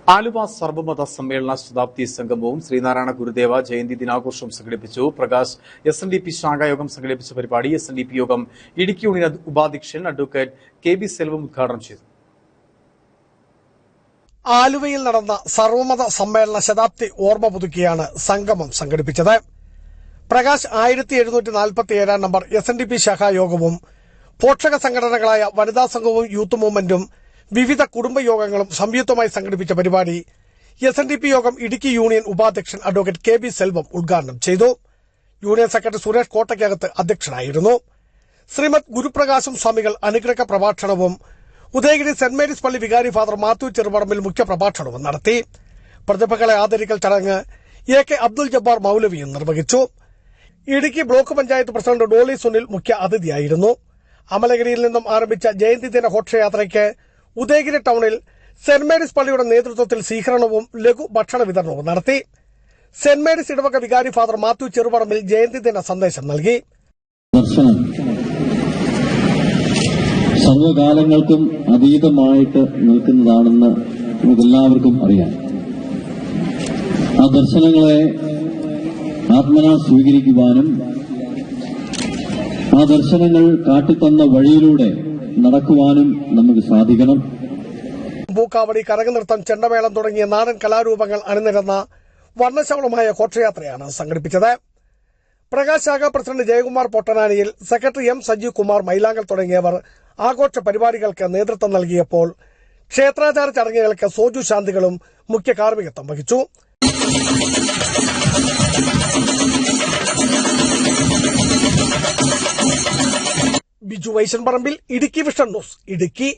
ആലുവ സർവമത സമ്മേളന ശതാബ്ദി സംഗമവും ശ്രീനാരായണ ഗുരുദേവ ജയന്തി ദിനാഘോഷവും സംഘടിപ്പിച്ചു. പ്രകാശ് SNDP ശാഖായോഗം സംഘടിപ്പിച്ച പരിപാടി SNDP യോഗം ഇടുക്കി യൂണിയൻ ഉപാധ്യക്ഷൻ അഡ്വക്കേറ്റ് KB സെൽവം ഉദ്ഘാടനം ചെയ്തു. ആലുവയിൽ നടന്ന സർവമത സമ്മേളന ശതാബ്ദി ഓർമ്മ പുതുക്കിയാണ് സംഗമം സംഘടിപ്പിച്ചത്. പ്രകാശ് 1747 നമ്പർ SNDP ശാഖായോഗവും പോഷക സംഘടനകളായ വനിതാ സംഘവും യൂത്ത് മൂവ്മെന്റും വിവിധ കുടുംബയോഗങ്ങളും സംയുക്തമായി സംഘടിപ്പിച്ച പരിപാടി SNDP യോഗം ഇടുക്കി യൂണിയൻ ഉപാധ്യക്ഷൻ അഡ്വക്കേറ്റ് KB സെൽവം ഉദ്ഘാടനം ചെയ്തു. യൂണിയൻ സെക്രട്ടറി സുരേഷ് കോട്ടയ്ക്കകത്ത് അധ്യക്ഷനായിരുന്നു. ശ്രീമദ് ഗുരുപ്രകാശം സ്വാമികൾ അനുഗ്രഹ പ്രഭാഷണവും ഉദയഗിരി സെന്റ് മേരീസ് പള്ളി വികാരി ഫാദർ മാത്യു ചെറുപറമ്പിൽ മുഖ്യപ്രഭാഷണവും നടത്തി. പ്രതിഭകളെ ആദരിക്കൽ ചടങ്ങ് AK അബ്ദുൽ ജബ്ബാർ മൌലവിയും നിർവഹിച്ചു. ഇടുക്കി ബ്ലോക്ക് പഞ്ചായത്ത് പ്രസിഡന്റ് ഡോളി സുനിൽ മുഖ്യ അതിഥിയായിരുന്നു. അമലഗിരിയിൽ നിന്നും ആരംഭിച്ച ജയന്തി ദിന ഘോഷയാത്രയ്ക്ക് ഉദയഗിരി ടൌണിൽ സെന്റ് മേരീസ് പള്ളിയുടെ നേതൃത്വത്തിൽ സ്വീകരണവും ലഘു ഭക്ഷണ വിതരണവും നടത്തി. സെന്റ് മേരീസ് ഇടവക വികാരി ഫാദർ മാത്യു ചെറുപറമ്പിൽ ജയന്തി ദിന സന്ദേശം നൽകി. ദർശനം സർവകാലങ്ങൾക്കും അതീതമായിട്ട് നിൽക്കുന്നതാണെന്ന് നമുക്കെല്ലാവർക്കും അറിയാം. ആ ദർശനങ്ങളെ ആത്മനാ സ്വീകരിക്കുവാനും ആ ദർശനങ്ങൾ കാട്ടിത്തന്ന വഴിയിലൂടെ നടക്കുവാനും നമുക്ക് സാധിക്കണം. പൂക്കാവടി, കരകനൃത്തം, ചെണ്ടമേളം തുടങ്ങിയ നാടൻ കലാരൂപങ്ങൾ അണിനിരന്ന വർണ്ണശബളമായ ഘോഷയാത്രയാണ് സംഘടിപ്പിച്ചത്. പ്രകാശ് ശാഖ പ്രസിഡന്റ് ജയകുമാർ പൊട്ടനാനിയിൽ, സെക്രട്ടറി M സജീവ് കുമാർ മൈലാങ്കൽ തുടങ്ങിയവർ ആഘോഷ പരിപാടികൾക്ക് നേതൃത്വം നൽകിയപ്പോൾ ക്ഷേത്രാചാര ചടങ്ങുകൾക്ക് സോജു ശാന്തികളും മുഖ്യ കാർമ്മികത്വം വഹിച്ചു. ബിജു വൈശൻ പറമ്പിൽ, ഇടുക്കി വിഷൻ ന്യൂസ്, ഇടുക്കി.